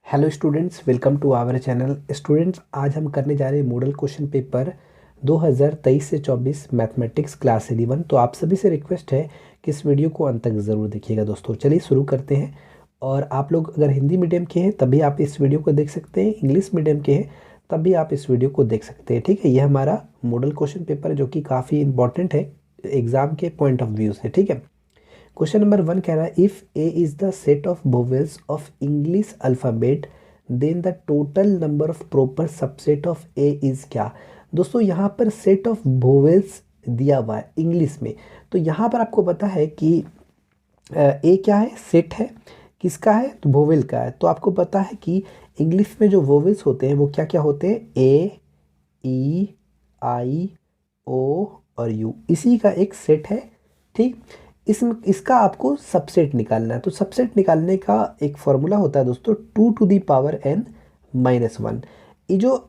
Hello students, welcome to our channel. Students, आज हम करने जा रहे हैं मॉडल क्वेश्चन पेपर 2023 से 24 मैथमेटिक्स क्लास 11। तो आप सभी से रिक्वेस्ट है कि इस वीडियो को अंत तक ज़रूर देखिएगा। दोस्तों चलिए शुरू करते हैं। और आप लोग अगर हिंदी मीडियम के हैं तभी आप इस वीडियो को देख सकते हैं, इंग्लिश मीडियम के हैं तब भी आप इस वीडियो को देख सकते हैं। ठीक है, यह हमारा मॉडल क्वेश्चन पेपर है जो कि काफ़ी इंपॉर्टेंट है एग्जाम के पॉइंट ऑफ व्यू से। ठीक है, क्वेश्चन नंबर 1 कह रहा है if A is the set of vowels of English alphabet then the total number of proper subset of A is क्या। दोस्तों यहाँ पर सेट ऑफ वोवेल्स दिया हुआ है इंग्लिश में। तो यहाँ पर आपको पता है कि ए क्या है, सेट है, किसका है, तो वोवेल का है। तो आपको पता है कि इंग्लिश में जो वोवेल्स होते हैं वो क्या क्या होते हैं, ए, ई, आई, ओ और यू, इसी का एक सेट है। ठीक, इसका आपको सबसेट निकालना है। तो सबसेट निकालने का एक फॉर्मूला होता है दोस्तों 2 to the power n minus 1। ये जो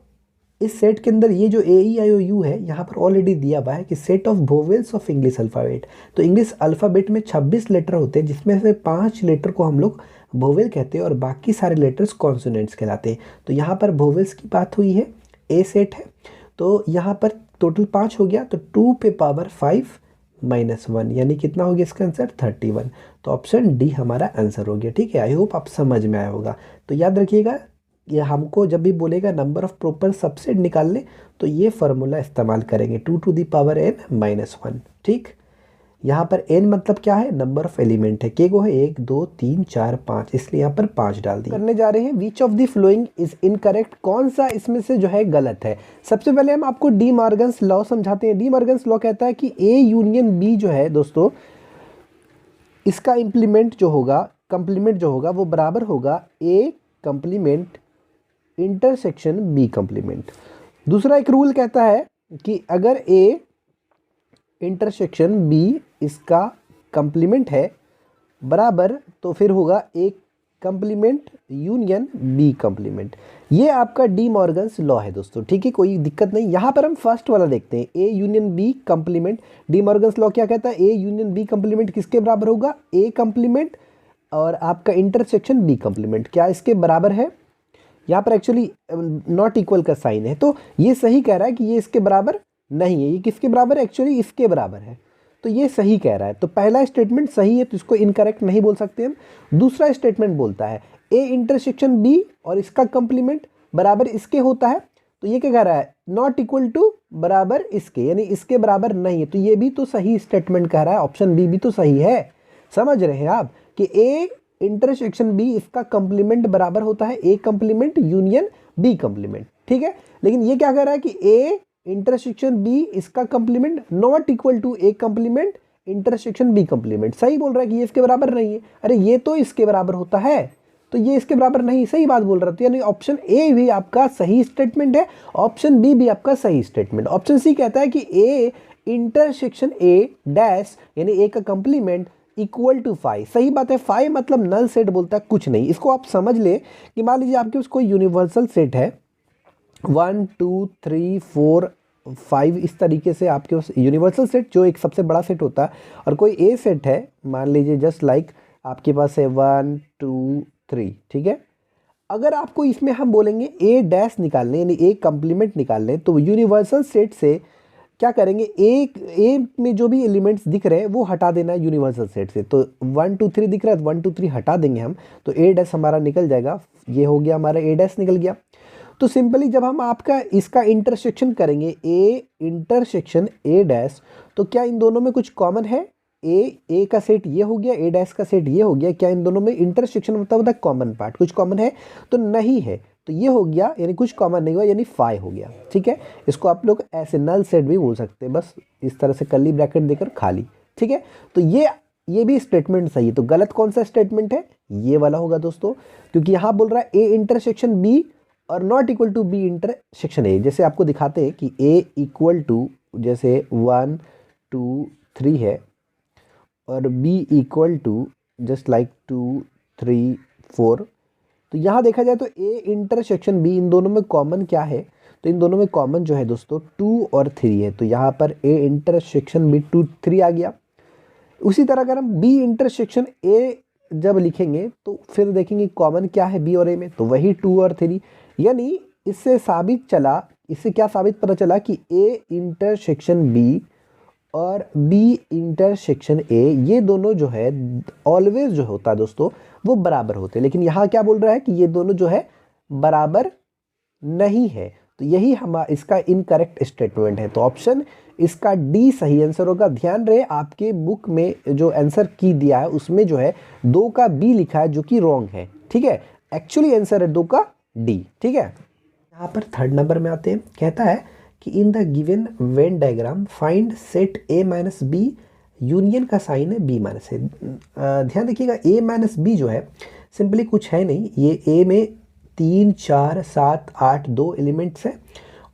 इस सेट के अंदर ये जो ए, ई, आई, ओ, यू है, यहाँ पर ऑलरेडी दिया हुआ है कि set of vowels of English alphabet. तो इंग्लिश अल्फ़ाबेट में 26 लेटर होते हैं जिसमें से 5 लेटर को हम लोग वोवेल कहते हैं और बाकी सारे लेटर्स कॉन्सोनेंट्स कहलाते हैं। तो यहाँ पर वोवेल्स की बात हुई है, ए सेट है, तो यहाँ पर टोटल 5 हो गया, तो 2 पे पावर 5 माइनस 1 यानी कितना हो गया इसका आंसर 31। तो ऑप्शन डी हमारा आंसर हो गया। ठीक है, आई होप आप समझ में आया होगा। तो याद रखिएगा, ये हमको जब भी बोलेगा नंबर ऑफ प्रॉपर सबसेट निकालने तो ये फार्मूला इस्तेमाल करेंगे 2 to the power n minus 1। ठीक, यहाँ पर n मतलब क्या है, नंबर ऑफ एलिमेंट है, के गो है 1 2 3 4 5, इसलिए यहाँ पर 5 डाल दिए। करने जा रहे हैं which of the following is incorrect, कौन सा इसमें से जो है गलत है। सबसे पहले हम आपको डी मॉर्गन्स लॉ समझाते हैं। डी मॉर्गन्स लॉ कहता है कि ए यूनियन बी जो है दोस्तों, इसका इम्प्लीमेंट जो होगा, कंप्लीमेंट जो होगा वो बराबर होगा ए कंप्लीमेंट इंटरसेक्शन बी कंप्लीमेंट। दूसरा एक रूल कहता है कि अगर ए इंटरसेक्शन बी इसका कंप्लीमेंट है बराबर, तो फिर होगा ए कंप्लीमेंट यूनियन बी कंप्लीमेंट। ये आपका डी मॉर्गन्स लॉ है दोस्तों। ठीक है, कोई दिक्कत नहीं। यहाँ पर हम फर्स्ट वाला देखते हैं, A union B complement. De Morgan's law क्या कहता है, ए यूनियन बी कंप्लीमेंट किसके बराबर होगा, ए कंप्लीमेंट और आपका इंटरसेक्शन बी कंप्लीमेंट, क्या इसके बराबर है। यहाँ पर एक्चुअली नॉट इक्वल का साइन है, तो ये सही कह रहा है कि ये इसके बराबर नहीं है। ये किसके बराबर है, एक्चुअली इसके बराबर है, तो ये सही कह रहा है। तो पहला स्टेटमेंट सही है, तो इसको इनकरेक्ट नहीं बोल सकते हम। दूसरा स्टेटमेंट बोलता है ए इंटरसेक्शन बी और इसका कंप्लीमेंट बराबर इसके होता है, तो ये क्या कह रहा है, नॉट इक्वल टू बराबर इसके, यानी इसके बराबर नहीं है। तो ये भी तो सही स्टेटमेंट कह रहा है, ऑप्शन बी भी तो सही है। समझ रहे हैं आप कि ए इंटरसेक्शन बी इसका कंप्लीमेंट बराबर होता है A complement union B complement. ठीक है, लेकिन ये क्या कह रहा है कि ए इंटरसेक्शन बी इसका complement not equal to A complement intersection B complement. सही बोल रहा है कि ये इसके बराबर नहीं है। अरे ये तो इसके बराबर होता है, तो ये इसके बराबर नहीं, सही बात बोल रहा था। यानी ऑप्शन ए भी आपका सही स्टेटमेंट है, ऑप्शन बी भी आपका सही स्टेटमेंट। ऑप्शन सी कहता है कि ए इंटरसेक्शन ए डैश यानी ए का कंप्लीमेंट इक्वल टू 5। सही बात है, 5 मतलब नल सेट बोलता है, कुछ नहीं। इसको आप समझ ले कि मान लीजिए आपके पास कोई यूनिवर्सल सेट है 1 2 3 4 5, इस तरीके से आपके पास यूनिवर्सल सेट जो एक सबसे बड़ा सेट होता है, और कोई ए सेट है, मान लीजिए जस्ट लाइक आपके पास है 1 2 3। ठीक है, अगर आपको इसमें हम बोलेंगे ए डैश निकालने यानी ए कंप्लीमेंट निकालने, तो यूनिवर्सल सेट से क्या करेंगे, ए में जो भी एलिमेंट्स दिख रहे हैं वो हटा देना है यूनिवर्सल सेट से। तो 1 2 3 दिख रहा है, 1 2 3 हटा देंगे हम, तो ए डैश हमारा निकल जाएगा। ये हो गया हमारा ए डैश निकल गया। तो सिंपली जब हम आपका इसका इंटरसेक्शन करेंगे ए इंटरसेक्शन ए डैश, तो क्या इन दोनों में कुछ कॉमन है, ए का सेट ये हो गया, ए डैश का सेट ये हो गया, क्या इन दोनों में इंटरसेक्शन मतलब होता है कॉमन पार्ट, कुछ कॉमन है, तो नहीं है। तो ये हो गया यानी कुछ कॉमन नहीं हुआ, यानी 5 हो गया। ठीक है, इसको आप लोग ऐसे नल सेट भी बोल सकते हैं, बस इस तरह से कर्ली ब्रैकेट देकर खाली। ठीक है, तो ये भी स्टेटमेंट सही है। तो गलत कौन सा स्टेटमेंट है, ये वाला होगा दोस्तों, क्योंकि यहाँ बोल रहा है ए इंटरसेक्शन बी और not equal to B intersection A. जैसे आपको दिखाते हैं कि ए इक्वल टू जैसे 1 2 3 है और B equal to just like 2 3 4। तो यहाँ देखा जाए तो ए इंटरसेक्शन बी, इन दोनों में कॉमन क्या है, तो इन दोनों में कॉमन जो है दोस्तों 2 और 3 है। तो यहाँ पर ए इंटरसेक्शन बी 2 3 आ गया। उसी तरह अगर हम बी इंटरसेक्शन ए जब लिखेंगे तो फिर देखेंगे कॉमन क्या है बी और ए में, तो वही 2 और 3। यानी इससे क्या साबित पता चला कि ए इंटरसेक्शन बी और बी इंटरसेक्शन ए, ये दोनों जो है ऑलवेज जो होता है दोस्तों वो बराबर होते हैं। लेकिन यहाँ क्या बोल रहा है कि ये दोनों जो है बराबर नहीं है, तो यही इसका इनकरेक्ट स्टेटमेंट है। तो ऑप्शन इसका डी सही आंसर होगा। ध्यान रहे आपके बुक में जो आंसर की दिया है उसमें जो है 2 का बी लिखा है जो कि रॉन्ग है, ठीक है। एक्चुअली आंसर है 2 का डी, ठीक है। यहाँ पर थर्ड नंबर में आते हैं, कहता है कि in the given Venn diagram find set A minus B union का साइन है बी माइनस ए। ध्यान देखिएगा ए माइनस बी जो है सिंपली कुछ है नहीं, ये ए में 3 4 7 8 2 एलिमेंट्स है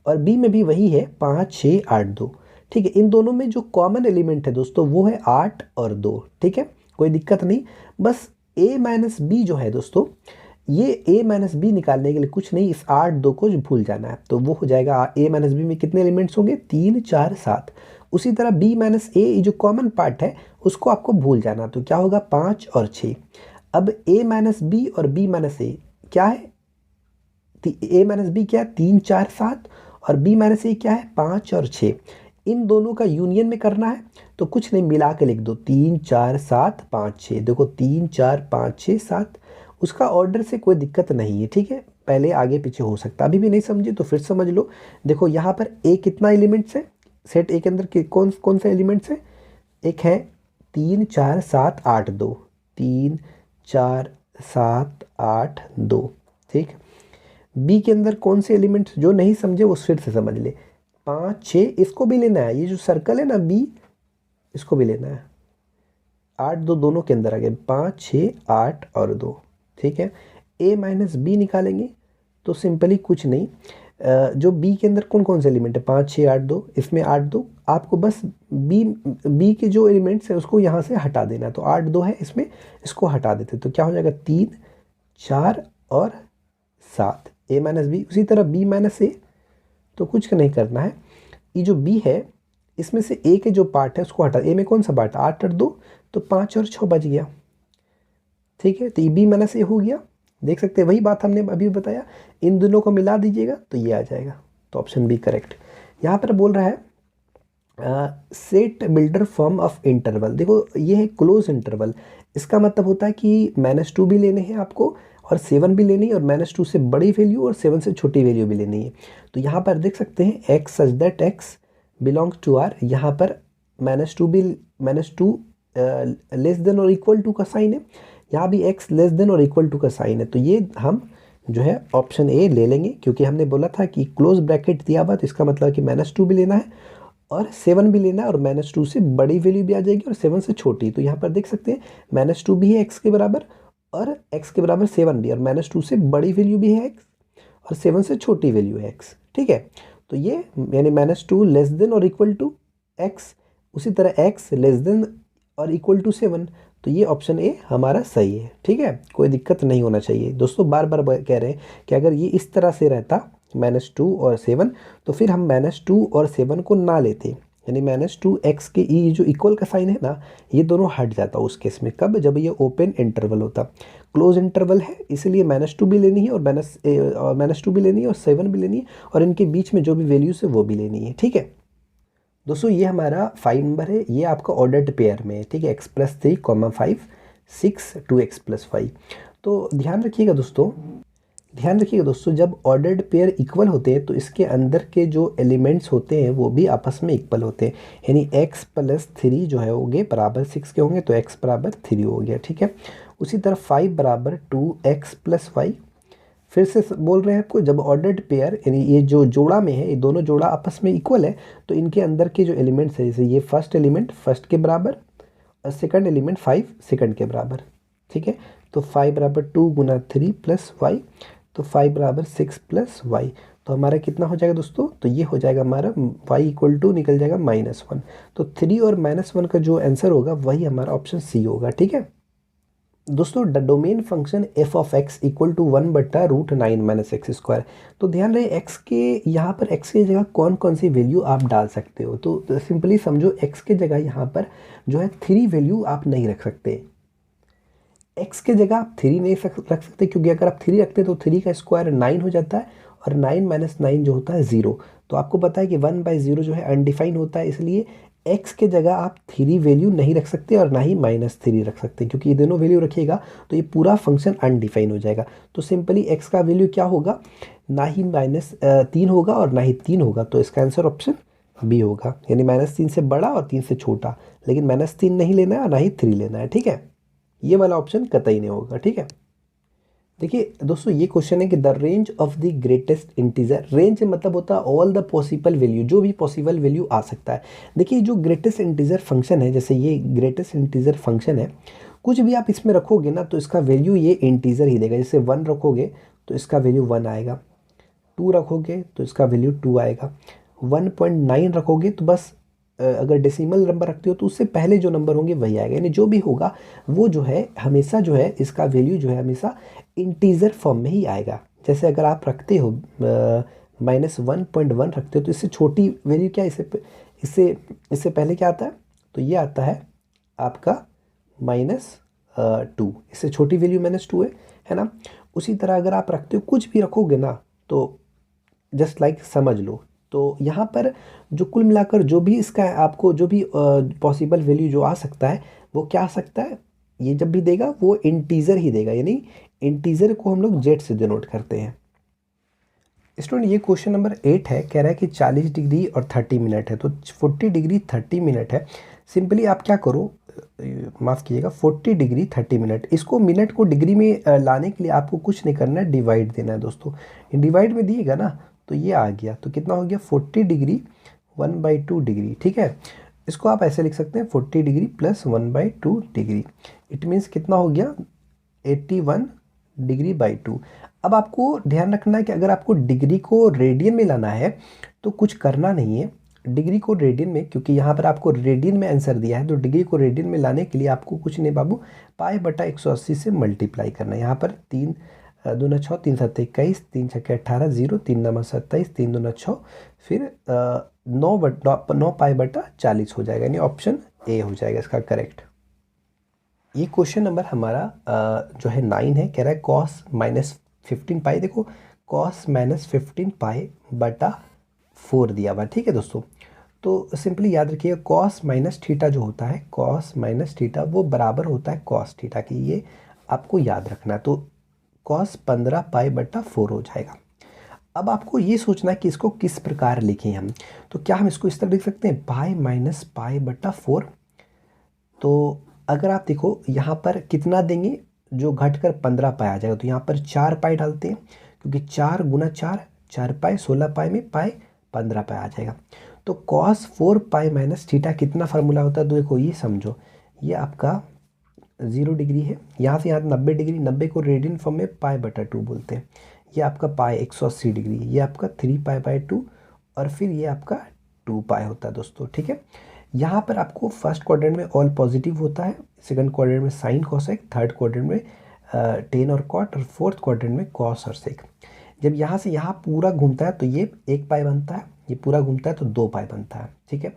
और बी में भी वही है 5 6 8 2, ठीक है। इन दोनों में जो कॉमन एलिमेंट है दोस्तों वो है 8 और 2, ठीक है, कोई दिक्कत नहीं। बस ए माइनस बी जो है दोस्तों, ये ए माइनस बी निकालने के लिए कुछ नहीं, इस 8 2 को भूल जाना है, तो वो हो जाएगा ए माइनस बी में कितने एलिमेंट्स होंगे 3 4 7। उसी तरह बी माइनस ए जो कॉमन पार्ट है उसको आपको भूल जाना, तो क्या होगा 5 और 6। अब ए माइनस बी और बी माइनस ए क्या है, ए माइनस बी क्या है 3 4 7 और बी माइनस ए क्या है 5 और 6। इन दोनों का यूनियन में करना है तो कुछ नहीं, मिला के लिख दो 3 4 7 5 6। देखो 3 4 5 6 7, उसका ऑर्डर से कोई दिक्कत नहीं है, ठीक है, पहले आगे पीछे हो सकता है। अभी भी नहीं समझे तो फिर समझ लो। देखो यहाँ पर ए कितना एलिमेंट्स है, सेट ए के अंदर कौन कौन से एलिमेंट्स है, एक है 3 4 7 8 2, 3 4 7 8 2, ठीक। बी के अंदर कौन से एलिमेंट्स, जो नहीं समझे वो फिर से समझ ले, 5 6, इसको भी लेना है, ये जो सर्कल है ना बी, इसको भी लेना है। 8 2 दोनों के अंदर आ गए, 5 6 8 और 2, ठीक है। ए माइनस बी निकालेंगे तो सिंपली कुछ नहीं, जो बी के अंदर कौन कौन से एलिमेंट है 5 6 8 2, इसमें 8 2, आपको बस बी के जो एलिमेंट्स है उसको यहाँ से हटा देना, तो 8 2 है इसमें, इसको हटा देते तो क्या हो जाएगा 3 4 और 7, ए माइनस बी। उसी तरह बी माइनस ए, तो कुछ नहीं करना है, ये जो बी है इसमें से ए के जो पार्ट है उसको हटा, ए में कौन सा पार्ट 8 और 2, तो 5 और 6 बच गया, ठीक है। तो ये बी माइनस ए हो गया, देख सकते हैं वही बात हमने अभी बताया, इन दोनों को मिला दीजिएगा तो ये आ जाएगा, तो ऑप्शन बी करेक्ट। यहाँ पर बोल रहा है set builder form of interval, देखो ये है क्लोज इंटरवल, इसका मतलब होता है कि -2 भी लेने हैं आपको और 7 भी लेनी है, और -2 से बड़ी वैल्यू और 7 से छोटी वैल्यू भी लेनी है। तो यहाँ पर देख सकते हैं x such that x belongs to r, यहाँ पर -2 भी -2 लेस देन और इक्वल टू का साइन है, यहाँ भी x लेस देन और इक्वल टू का साइन है, तो ये हम जो है ऑप्शन ए ले लेंगे, क्योंकि हमने बोला था कि क्लोज ब्रैकेट दिया हुआ, तो इसका मतलब कि -2 भी लेना है और 7 भी लेना है, और -2 से बड़ी वैल्यू भी आ जाएगी और 7 से छोटी। तो यहाँ पर देख सकते हैं -2 भी है x के बराबर और x के बराबर 7 भी, और -2 से बड़ी वैल्यू भी है x और 7 से छोटी वैल्यू है x, ठीक है। तो ये यानी -2 लेस देन और इक्वल टू x, उसी तरह x लेस देन और इक्वल टू 7, तो ये ऑप्शन ए हमारा सही है, ठीक है, कोई दिक्कत नहीं होना चाहिए। दोस्तों बार बार कह रहे हैं कि अगर ये इस तरह से रहता -2 और 7, तो फिर हम -2 और 7 को ना लेते, यानी -2 x के ये जो इक्वल का साइन है ना, ये दोनों हट जाता उस केस में, कब, जब ये ओपन इंटरवल होता। क्लोज इंटरवल है इसलिए -2 भी लेनी है और -2 भी लेनी है और 7 भी लेनी है, और इनके बीच में जो भी वैल्यूज है वो भी लेनी है, ठीक है। दोस्तों ये हमारा 5 नंबर है, ये आपका ऑर्डर्ड पेयर में है, ठीक है, x+3, 5 6 2x+5। तो ध्यान रखिएगा दोस्तों, जब ऑर्डर्ड पेयर इक्वल होते हैं तो इसके अंदर के जो एलिमेंट्स होते हैं वो भी आपस में इक्वल होते हैं, यानी x+3 जो है होंगे बराबर 6 के होंगे, तो x बराबर 3 हो गया, ठीक है। उसी तरह 5 बराबर 2x+5, फिर से बोल रहे हैं आपको, जब ऑर्डर्ड पेयर यानी ये जो जोड़ा में है, ये दोनों जोड़ा आपस में इक्वल है, तो इनके अंदर के जो एलिमेंट्स है, जैसे ये फर्स्ट एलिमेंट फर्स्ट के बराबर और सेकंड एलिमेंट 5 सेकंड के बराबर, ठीक है। तो 5 बराबर 2 गुना 3 प्लस y, तो 5 बराबर 6 प्लस y, तो हमारा कितना हो जाएगा दोस्तों, तो ये हो जाएगा हमारा y इक्वल टू निकल जाएगा -1, तो 3 और -1 का जो आंसर होगा वही हमारा ऑप्शन सी होगा, ठीक है। दोस्तों domain function f of x equal to 1/√9 - x², तो ध्यान रहे x के यहाँ पर x की जगह कौन कौन सी वैल्यू आप डाल सकते हो, तो सिंपली समझो x के जगह यहाँ पर जो है 3 वैल्यू आप नहीं रख सकते, एक्स के जगह आप 3 नहीं रख सकते, क्योंकि अगर आप 3 रखते तो 3 का स्क्वायर 9 हो जाता है, और 9 माइनस 9 जो होता है 0। तो आपको पता है कि 1/0 जो है अनडिफाइन होता है, इसलिए एक्स के जगह आप 3 वैल्यू नहीं रख सकते और ना ही -3 रख सकते, क्योंकि ये दोनों वैल्यू रखिएगा तो ये पूरा फंक्शन अनडिफाइन हो जाएगा। तो सिंपली एक्स का वैल्यू क्या होगा, ना ही -3 होगा और ना ही 3 होगा, तो इसका आंसर ऑप्शन बी होगा, यानी -3 से बड़ा और 3 से छोटा, लेकिन -3 नहीं लेना है और ना ही 3 लेना है, ठीक है। ये वाला ऑप्शन कतई नहीं होगा, ठीक है। देखिए दोस्तों, ये क्वेश्चन है कि the range of the greatest integer, range मतलब होता है ऑल द पॉसिबल वैल्यू, जो भी पॉसिबल वैल्यू आ सकता है। देखिए जो ग्रेटेस्ट इंटीजर फंक्शन है, जैसे ये ग्रेटेस्ट इंटीजर फंक्शन है, कुछ भी आप इसमें रखोगे ना तो इसका वैल्यू ये इंटीजर ही देगा। जैसे 1 रखोगे तो इसका वैल्यू 1 आएगा, 2 रखोगे तो इसका वैल्यू 2 आएगा, 1.9 रखोगे तो बस अगर डेसिमल नंबर रखते हो तो उससे पहले जो नंबर होंगे वही आएगा, यानी जो भी होगा वो जो है हमेशा जो है इसका वैल्यू जो है हमेशा इंटीजर फॉर्म में ही आएगा। जैसे अगर आप रखते हो -1.1 रखते हो तो इससे छोटी वैल्यू क्या, इससे इससे इससे पहले क्या आता है, तो ये आता है आपका -2, इससे छोटी वैल्यू -2 है ना। उसी तरह अगर आप रखते हो कुछ भी रखोगे ना तो जस्ट लाइक समझ लो, तो यहाँ पर जो कुल मिलाकर जो भी इसका आपको जो भी पॉसिबल वैल्यू जो आ सकता है वो क्या आ सकता है, ये जब भी देगा वो इंटीजर ही देगा, यानी इंटीजर को हम लोग जेड से डिनोट करते हैं। स्टूडेंट ये क्वेश्चन नंबर 8 है, कह रहा है कि 40 डिग्री और 30 मिनट है, तो 40 डिग्री 30 मिनट है। सिंपली आप क्या करो, माफ़ कीजिएगा, 40 डिग्री 30 मिनट, इसको मिनट को डिग्री में लाने के लिए आपको कुछ नहीं करना है, डिवाइड देना है दोस्तों। डिवाइड में दिएगा ना तो ये आ गया, तो कितना हो गया 40 डिग्री 1/2 डिग्री, ठीक है। इसको आप ऐसे लिख सकते हैं 40 degree plus 1/2 degree, it means कितना हो गया 81 डिग्री बाई 2। अब आपको ध्यान रखना है कि अगर आपको डिग्री को रेडियन में लाना है तो कुछ करना नहीं है, डिग्री को रेडियन में, क्योंकि यहाँ पर आपको रेडियन में आंसर दिया है, तो डिग्री को रेडियन में लाने के लिए आपको कुछ नहीं बाबू, π/180 से मल्टीप्लाई करना है। यहाँ पर 3 दूना 6, 3 7 21, 3 6 18, 0 3 9 27, 3 दूना 6, फिर 9π/40 हो जाएगा, यानी ऑप्शन ए हो जाएगा इसका करेक्ट। ये क्वेश्चन नंबर हमारा जो है 9 है, कह रहा है कॉस -15π, देखो कॉस -15π/4 दिया हुआ, ठीक है दोस्तों। तो सिंपली याद रखिएगा कॉस माइनस थीटा जो होता है, कॉस माइनस थीटा वो बराबर होता है कॉस थीटा की, ये आपको याद रखना है। तो कॉस 15π/4 हो जाएगा। अब आपको ये सोचना है कि इसको किस प्रकार लिखें हम, तो क्या हम इसको इस तरह लिख सकते हैं π-π/4। तो अगर आप देखो यहाँ पर कितना देंगे, जो घटकर 15π आ जाएगा, तो यहाँ पर 4π डालते हैं, क्योंकि 4 गुना 4 4π, 16π में पाई 15π आ जाएगा। तो cos 4π माइनस थीटा कितना फार्मूला होता है, तो देखो ये समझो, ये आपका 0 डिग्री है, यहाँ से यहाँ 90 डिग्री, 90 को रेडियन फॉर्म में π/2 बोलते हैं, ये आपका पाई 180 डिग्री, ये आपका 3π/2, और फिर ये आपका 2π होता है दोस्तों, ठीक है। यहाँ पर आपको फर्स्ट क्वाड्रेंट में ऑल पॉजिटिव होता है, सेकंड क्वाड्रेंट में साइन कोसेक, थर्ड क्वाड्रेंट में टेन और कॉट, और फोर्थ क्वाड्रेंट में कॉस और सेक। जब यहाँ से यहाँ पूरा घूमता है तो ये 1π बनता है, ये पूरा घूमता है तो 2π बनता है, ठीक है।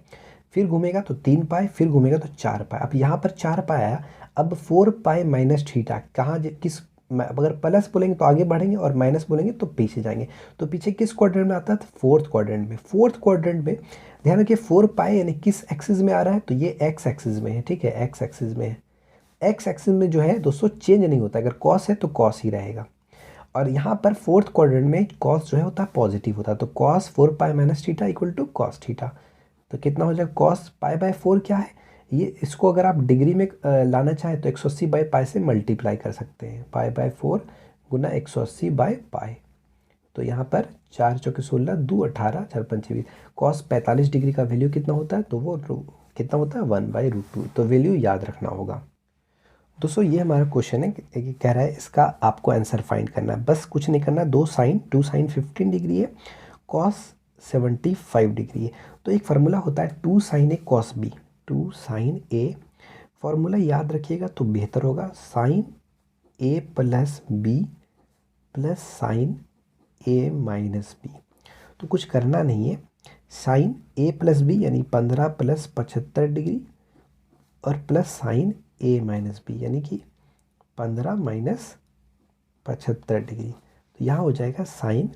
फिर घूमेगा तो 3π, फिर घूमेगा तो 4π। अब यहाँ पर 4π आया, अब 4π माइनस थीटा कहाँ किस, अगर प्लस बोलेंगे तो आगे बढ़ेंगे और माइनस बोलेंगे तो पीछे जाएंगे। तो पीछे किस क्वाड्रेंट में आता है, फोर्थ क्वाड्रेंट में। फोर्थ क्वाड्रेंट में ध्यान रखिए 4π यानी किस एक्सिस में आ रहा है, तो ये एक्स एक्सिस में है, ठीक है, एक्स एक्सिस में है। एक्स एक्सिस में जो है दोस्तों चेंज नहीं होता, अगर कॉस है तो कॉस ही रहेगा। और यहाँ पर फोर्थ क्वाड्रेंट में कॉस जो है होता है पॉजिटिव होता है, तो cos 4π minus theta equal to cos theta. तो कितना हो जाएगा कॉस π/4 क्या है, ये इसको अगर आप डिग्री में लाना चाहें तो 180/π से मल्टीप्लाई कर सकते हैं, π/4 गुना 180/π। तो यहाँ पर 4 चौके 16, 2 18, 4 पंचे 20, कॉस 45 डिग्री का वैल्यू कितना होता है, तो वो कितना होता है 1/√2। तो वैल्यू याद रखना होगा दोस्तों। ये हमारा क्वेश्चन है कि कह रहा है इसका आपको आंसर फाइंड करना है, बस कुछ नहीं करना। 2 sin 15 डिग्री है, कॉस 75 डिग्री है। तो एक फार्मूला होता है 2 sin A cos B, 2 sin A, formula याद रखिएगा तो बेहतर होगा, sin A plus B plus sin A minus B। तो कुछ करना नहीं है, sin A प्लस B यानी 15 प्लस 75 डिग्री, और plus sin A minus B यानी कि 15 माइनस 75 डिग्री। तो यहाँ हो जाएगा साइन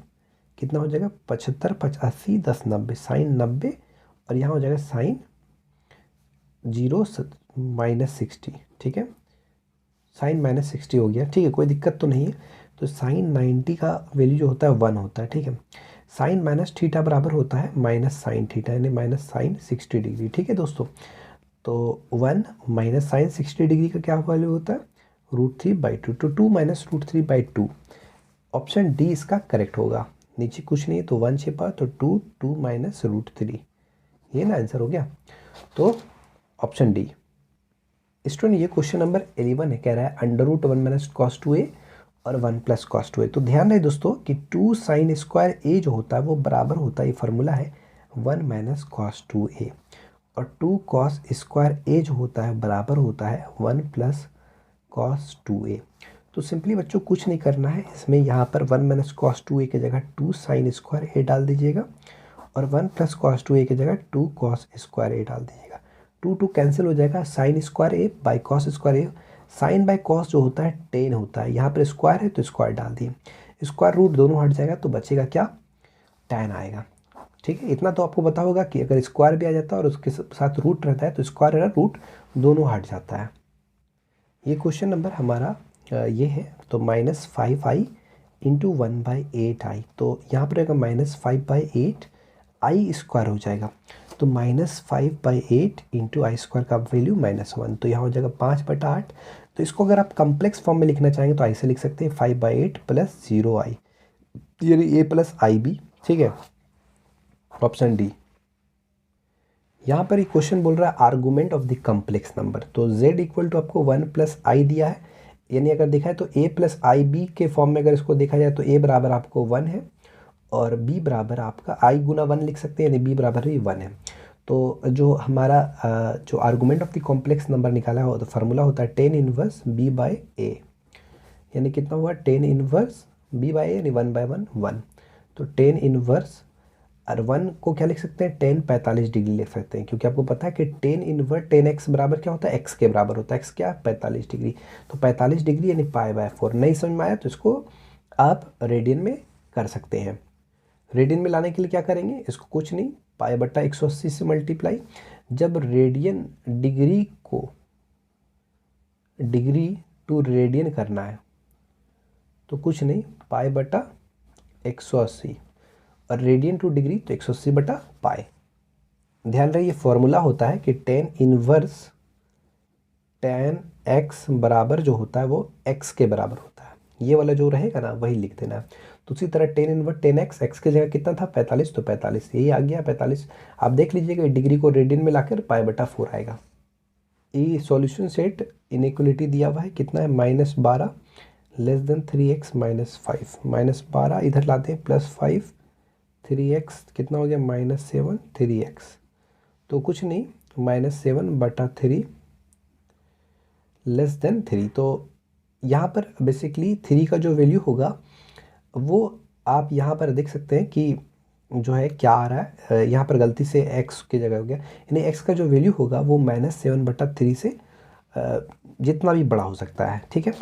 कितना हो जाएगा 75, 85, 10, 90, साइन 90, और यहाँ हो जाएगा साइन 0 माइनस 60। ठीक है, साइन माइनस 60 हो गया। ठीक है, कोई दिक्कत तो नहीं है। तो साइन 90 का वैल्यू जो होता है 1 होता है। ठीक है, साइन माइनस थीटा बराबर होता है माइनस साइन थीटा, यानी माइनस साइन 60 डिग्री। ठीक है दोस्तों, तो 1 माइनस साइन 60 डिग्री का क्या वैल्यू होता है √3/2। तो 2 माइनस √3/2, ऑप्शन डी इसका करेक्ट होगा। नीचे कुछ नहीं है तो 1 छिपा, तो 2 माइनस √3, ये ना आंसर हो गया। तो ऑप्शन डी। स्टूडेंट ये क्वेश्चन नंबर 11 है, कह रहा है √1 माइनस cos 2a और 1 प्लस cos 2a। तो ध्यान रहे दोस्तों कि 2 साइन स्क्वायर a जो होता है वो बराबर होता है, ये फार्मूला है 1 माइनस cos 2a, और 2 cos स्क्वायर a जो होता है बराबर होता है 1 प्लस cos 2a। तो सिंपली बच्चों कुछ नहीं करना है, इसमें यहाँ पर 1 माइनस cos 2a की जगह 2 साइन स्क्वायर a डाल दीजिएगा, और 1 प्लस cos 2a की जगह 2 cos स्क्वायर a डाल दीजिएगा। 2 कैंसिल हो जाएगा, sine square A by cos square A. Sine by cos जो होता है 10 होता है, यहाँ पर स्क्वायर है तो स्क्वायर डाल दिए, स्क्वायर रूट दोनों हट जाएगा तो बचेगा क्या, tan आएगा। ठीक है, इतना तो आपको पता होगा कि अगर स्क्वायर भी आ जाता है और उसके साथ रूट रहता है तो स्क्वायर और रूट दोनों हट जाता है। ये क्वेश्चन नंबर हमारा ये है। तो -5i इंटू 1/8i, तो यहाँ पर रहेगा -5/8 आई स्क्वायर हो जाएगा। तो -5/8 इंटू आई स्क्वायर का वैल्यू -1, तो यहाँ हो जाएगा 5/8। तो इसको अगर आप कम्प्लेक्स फॉर्म में लिखना चाहेंगे तो ऐसे लिख सकते हैं 5/8 प्लस 0i, यानी a प्लस आई बी। ठीक है, ऑप्शन डी। यहाँ पर ये क्वेश्चन बोल रहा है argument of the complex number. तो z इक्वल टू आपको 1 प्लस आई दिया है, यानी अगर देखा है तो a प्लस आई बी के फॉर्म में अगर इसको देखा जाए तो a बराबर आपको 1 है और b बराबर आपका i गुना 1 लिख सकते हैं, यानी b बराबर भी 1 है। तो जो हमारा जो argument of the complex number निकाला है तो फार्मूला होता है 10 इनवर्स b/a, यानी कितना हुआ 10 इनवर्स b/a, यानी 1/1 1। तो 10 इनवर्स और 1 को क्या लिख सकते हैं 10 45 डिग्री लिख सकते हैं, क्योंकि आपको पता है कि 10 इनवर्स 10x बराबर क्या होता है x के बराबर होता है। x क्या 45 डिग्री, तो 45 डिग्री यानी π/4। नहीं समझ में आया तो इसको आप रेडियन में कर सकते हैं। रेडियन में लाने के लिए क्या करेंगे, इसको कुछ नहीं π/180 से मल्टीप्लाई। जब रेडियन डिग्री को डिग्री टू रेडियन करना है तो कुछ नहीं π/180, और रेडियन टू डिग्री तो 180/π। ध्यान रहे ये फॉर्मूला होता है कि 10 इनवर्स tan x बराबर जो होता है वो x के बराबर होता है। ये वाला जो रहेगा ना वही लिख देना। तो उसी तरह 10 इनवर्स 10x, x की जगह कितना था 45, तो 45 यही आ गया 45। आप देख लीजिएगा डिग्री को रेडियन में लाकर π/4 आएगा। ये सॉल्यूशन सेट इनइक्वलिटी दिया हुआ है, कितना है -12 लेस देन 3x -5, -12 इधर लाते हैं +5 3x कितना हो गया -7 3x, तो कुछ नहीं -7/3 लेस देन 3। तो यहाँ पर बेसिकली 3 का जो वैल्यू होगा वो आप यहाँ पर देख सकते हैं कि जो है क्या आ रहा है, यहाँ पर गलती से x की जगह हो गया, यानी x का जो वैल्यू होगा वो -7/3 से जितना भी बड़ा हो सकता है। ठीक है,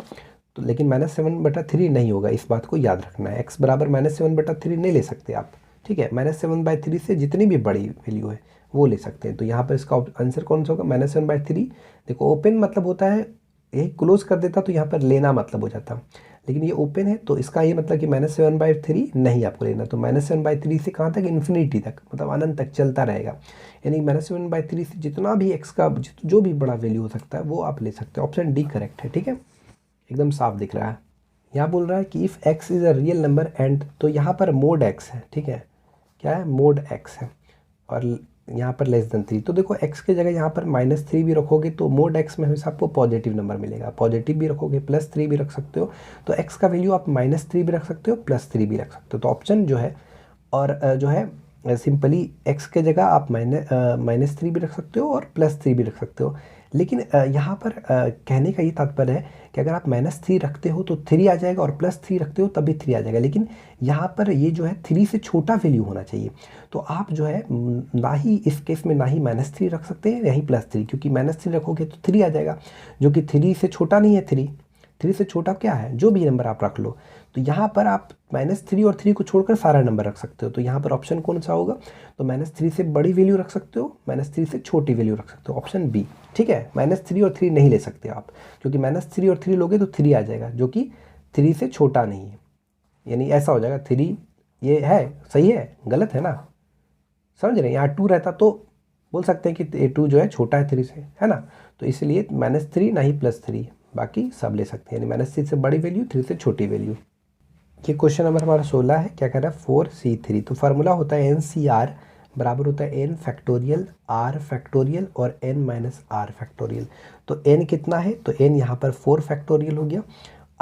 तो लेकिन -7/3 नहीं होगा, इस बात को याद रखना है। x बराबर -7/3 नहीं ले सकते आप। ठीक है, -7/3 से जितनी भी बड़ी वैल्यू है वो ले सकते हैं। तो यहाँ पर इसका आंसर कौन सा होगा -7/3। देखो ओपन मतलब होता है यही क्लोज कर देता तो यहाँ पर लेना मतलब हो जाता, लेकिन ये ओपन है तो इसका ये मतलब कि -7/3 नहीं आपको लेना। तो -7/3 से कहाँ तक, इन्फिनिटी तक, मतलब अनंत तक चलता रहेगा। यानी -7/3 से जितना भी x का जो भी बड़ा वैल्यू हो सकता है वो आप ले सकते हैं। ऑप्शन डी करेक्ट है। ठीक है, एकदम साफ दिख रहा है। यहाँ बोल रहा है कि if x is a real number and, तो यहाँ पर मोड x है। ठीक है, क्या है मोड x है, और यहाँ पर लेस देन 3। तो देखो x की जगह यहाँ पर -3 भी रखोगे तो मोड x में हमेशा आपको पॉजिटिव नंबर मिलेगा। पॉजिटिव भी रखोगे +3 भी रख सकते हो, तो x का वैल्यू आप -3 भी रख सकते हो +3 भी रख सकते हो। तो ऑप्शन जो है और जो है सिंपली x के जगह आप -3 भी रख सकते हो और +3 भी रख सकते हो। लेकिन यहाँ पर कहने का ये तात्पर्य है कि अगर आप -3 रखते हो तो 3 आ जाएगा, और +3 रखते हो तब भी 3 आ जाएगा। लेकिन यहाँ पर ये जो है 3 से छोटा वैल्यू होना चाहिए। तो आप जो है ना ही इस केस में ना ही -3 रख सकते हैं ना ही +3, क्योंकि -3 रखोगे तो 3 आ जाएगा, जो कि 3 से छोटा नहीं है। 3 से छोटा क्या है, जो भी नंबर आप रख लो। तो यहाँ पर आप -3 और 3 को छोड़कर सारा नंबर रख सकते हो। तो यहाँ पर ऑप्शन कौन सा होगा, तो -3 से बड़ी वैल्यू रख सकते हो, -3 से छोटी वैल्यू रख सकते हो, ऑप्शन बी। ठीक है, -3 और 3 नहीं ले सकते आप, क्योंकि -3 और 3 लोगे तो 3 आ जाएगा, जो कि 3 से छोटा नहीं है। यानी ऐसा हो जाएगा 3, ये है सही है, गलत है ना, समझ रहे हैं। यहाँ 2 रहता तो बोल सकते हैं कि 2 जो है छोटा है 3 से, है ना। तो इसलिए -3 ना ही +3, बाकी सब ले सकते हैं। यानी -3 से बड़ी वैल्यू, 3 से छोटी वैल्यू। ये क्वेश्चन नंबर हमारा 16 है। क्या कह रहा है, 4C3। तो फार्मूला होता है NCR बराबर होता है n फैक्टोरियल r फैक्टोरियल और n माइनस आर फैक्टोरियल। तो n कितना है, तो n यहाँ पर 4 फैक्टोरियल हो गया।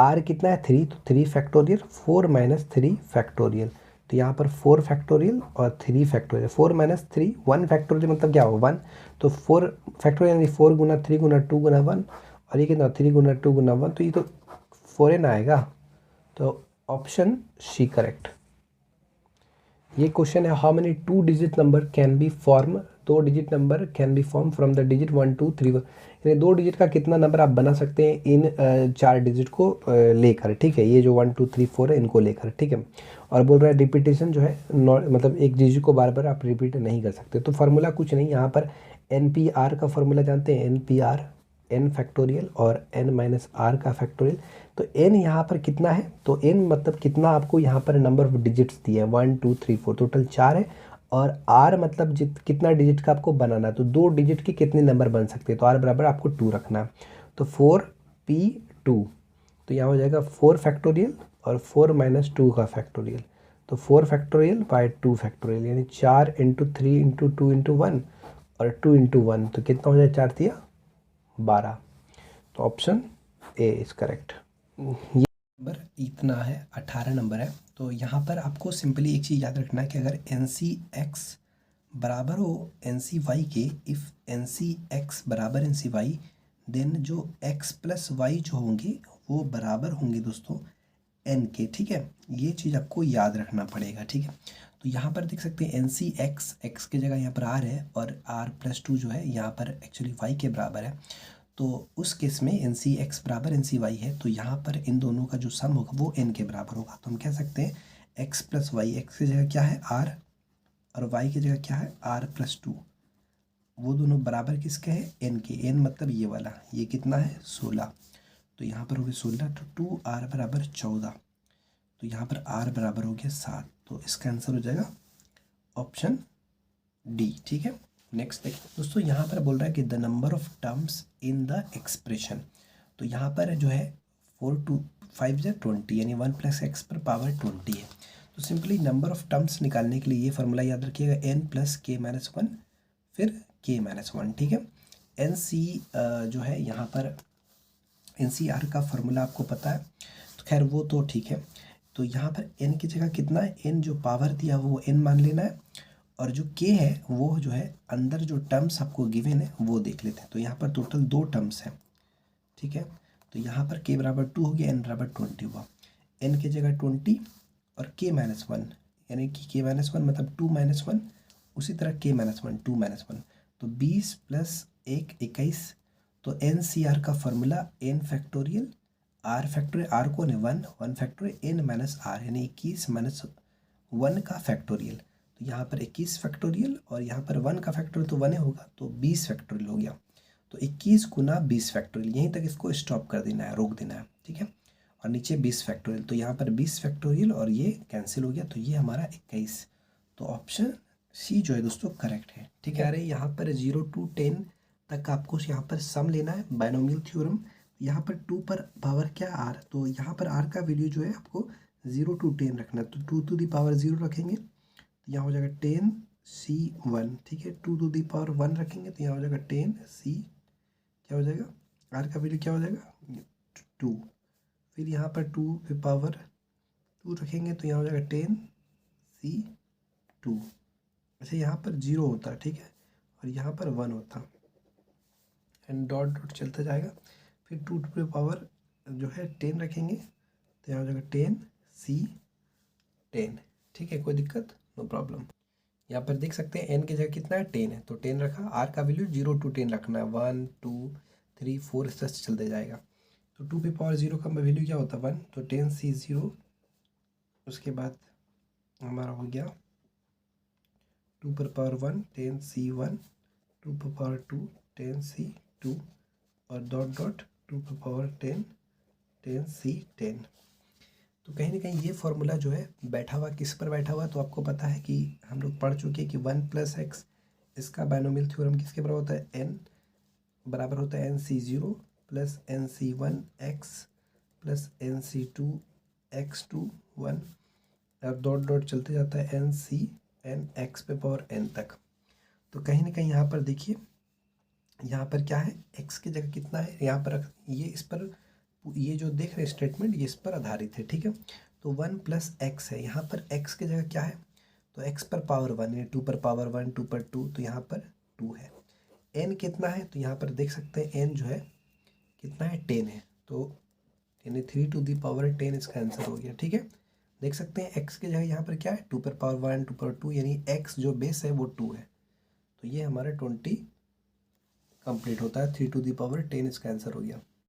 r कितना है 3, तो 3 फैक्टोरियल, 4 माइनस 3 फैक्टोरियल। तो यहाँ पर 4 फैक्टोरियल और 3 फैक्टोरियल, 4 माइनस 3 1 फैक्टोरियल मतलब क्या होगा 1। तो 4 फैक्टोरियल यानी 4 गुना 3 गुना 2 गुना 1, और ये कितना 3 गुना 2 गुना 1, तो ये तो 4n आएगा। तो ऑप्शन सी करेक्ट। ये क्वेश्चन है, how many 2 digit number can be form, 2 digit number can be form from the digit 1 2 3 1। यानी 2 डिजिट का कितना नंबर आप बना सकते हैं इन 4 डिजिट को लेकर। ठीक है, ये जो 1 2 3 4 है इनको लेकर। ठीक है, और बोल रहा है रिपीटेशन जो है मतलब एक डिजिट को बार बार आप रिपीट नहीं कर सकते। तो फार्मूला कुछ नहीं, यहाँ पर NPR का फार्मूला जानते हैं, NPR n फैक्टोरियल और n माइनस आर का फैक्टोरियल। तो n यहाँ पर कितना है, तो n मतलब कितना आपको यहाँ पर नंबर ऑफ डिजिट्स दिए हैं 1 2 3 4, टोटल 4 है। और r मतलब कितना डिजिट का आपको बनाना है, तो 2 डिजिट के कितने नंबर बन सकते हैं, तो r बराबर आपको 2 रखना है। तो 4p2, तो यहाँ हो जाएगा 4 फैक्टोरियल और 4 माइनस 2 का फैक्टोरियल। तो 4 फैक्टोरियल बाय 2 फैक्टोरियल, यानी 4 इंटू 3 इंटू 2 इंटू 1 और 2 इंटू 1, तो कितना हो जाए 4 दिया 12। तो ऑप्शन ए इज करेक्ट। ये नंबर इतना है, 18 नंबर है। तो यहाँ पर आपको सिंपली एक चीज़ याद रखना है कि अगर NC(x) बराबर हो NC(y) के, इफ़ NC(x) बराबर NC(y), देन जो x प्लस वाई जो होंगे वो बराबर होंगे दोस्तों n के। ठीक है, ये चीज़ आपको याद रखना पड़ेगा। ठीक है, तो यहाँ पर देख सकते हैं NC(x), x की जगह यहाँ पर r है, और r+2 जो है यहाँ पर एक्चुअली y के बराबर है। तो उस केस में NC(x) बराबर NC(y) है, तो यहाँ पर इन दोनों का जो सम होगा वो n के बराबर होगा। तो हम कह सकते हैं x प्लस वाई, एक्स की जगह क्या है r, और y की जगह क्या है r+2, वो दोनों बराबर किसके हैं, n के। n मतलब ये वाला, ये कितना है 16, तो यहाँ पर हो गया 16, तो 2r बराबर 14, तो यहाँ पर r बराबर हो गया 7। तो इसका आंसर हो जाएगा ऑप्शन डी। ठीक है, नेक्स्ट देखिए दोस्तों, यहाँ पर बोल रहा है कि the number of terms in the expression. तो यहाँ पर जो है 4 2 5 या 20, यानी 1 + x पर पावर 20 है। तो सिंपली नंबर ऑफ टर्म्स निकालने के लिए ये फार्मूला याद रखिएगा, n + k-1 फिर k-1। ठीक है, NC जो है यहाँ पर NCR का फार्मूला आपको पता है, तो खैर वो तो ठीक है। तो यहाँ पर n की जगह कितना है, n जो पावर दिया वो n मान लेना है, और जो k है वो जो है अंदर जो टर्म्स आपको गिवन है वो देख लेते हैं। तो यहाँ पर टोटल 2 टर्म्स हैं। ठीक है, तो यहाँ पर k बराबर 2 हो गया, n बराबर 20 हुआ, n की जगह 20 और k-1, यानी कि k-1 मतलब 2 - 1, उसी तरह k-1 2 - 1, तो 20 + 1 21। तो NCR का formula n factorial r factorial, r कौन है 1 फैक्टोरियल n माइनस आर, यानी 21 - 1 का फैक्टोरियल। तो यहाँ पर 21 फैक्टोरियल और यहाँ पर 1 का फैक्टोरियल तो 1 होगा, तो 20 फैक्टोरियल हो गया। तो 21 गुना 20 फैक्टोरियल, यहीं तक इसको स्टॉप कर देना है, रोक देना है। ठीक है, और नीचे 20 फैक्टोरियल, तो यहाँ पर 20 फैक्टोरियल और ये कैंसिल हो गया, तो ये हमारा 21। तो ऑप्शन सी जो है दोस्तों करेक्ट है। ठीक है, अरे यहाँ पर 0 to 10 तक आपको यहाँ पर सम लेना है, बायनोमियल थ्योरम। यहाँ पर 2 पर पावर क्या r, तो यहाँ पर r का वैल्यू जो है आपको 0 to 10 रखना है, तो 2 to the power 0 रखेंगे, तो यहाँ हो जाएगा 10c1। ठीक है, 2 to the power 1 रखेंगे, तो यहाँ हो जाएगा 10c, क्या हो जाएगा r का वैल्यू क्या हो जाएगा 2। फिर यहाँ पर 2 पे पावर 2 रखेंगे, तो यहाँ हो जाएगा 10c2। अच्छा, यहाँ पर 0 होता है, ठीक है, और यहाँ पर 1 होता, एंड डॉट डॉट चलता जाएगा। फिर 2 पे पावर जो है 10 रखेंगे, तो यहाँ हो जाएगा 10c10। ठीक है, कोई दिक्कत, नो प्रॉब्लम। यहाँ पर देख सकते हैं n की जगह कितना है 10 है, तो 10 रखा, r का वैल्यू 0 to 10 रखना है, 1 2 3 4 इस तरह से चलते जाएगा। तो 2 पे पावर 0 का वैल्यू क्या होता है 1, तो 10c0, उसके बाद हमारा हो गया 2 पर पावर 1 10c1, 2 पर पावर 2 10c2 और डॉट डॉट 2 पर पावर 10 10c10। तो कहीं ना कहीं ये फॉर्मूला जो है बैठा हुआ किस पर बैठा हुआ है, तो आपको पता है कि हम लोग पढ़ चुके हैं कि 1+x, इसका बाइनोमियल थ्योरम किसके बराबर होता है, n बराबर होता है nc0 plus nc1x plus nc2 x2 1 और डॉट डॉट चलते जाता है n x पे पावर n तक। तो कहीं ना कहीं यहाँ पर देखिए, यहाँ पर क्या है, x की जगह कितना है यहाँ पर, ये इस पर, ये जो देख रहे हैं स्टेटमेंट ये इस पर आधारित है, ठीक है। तो 1+x है, यहाँ पर x की जगह क्या है, तो x पर पावर 1 है, 2 पर पावर 1 2 पर 2, तो यहाँ पर 2 है। n कितना है, तो यहाँ पर देख सकते हैं n जो है कितना है 10 है, तो यानी 3 to the power 10 इसका आंसर हो गया, ठीक है। देख सकते हैं x की जगह यहाँ पर क्या है 2 पर पावर 1 2 पर 2, यानी x जो बेस है वो 2 है, तो ये हमारा 20 कंप्लीट होता है, 3 to the power 10 इसका आंसर हो गया।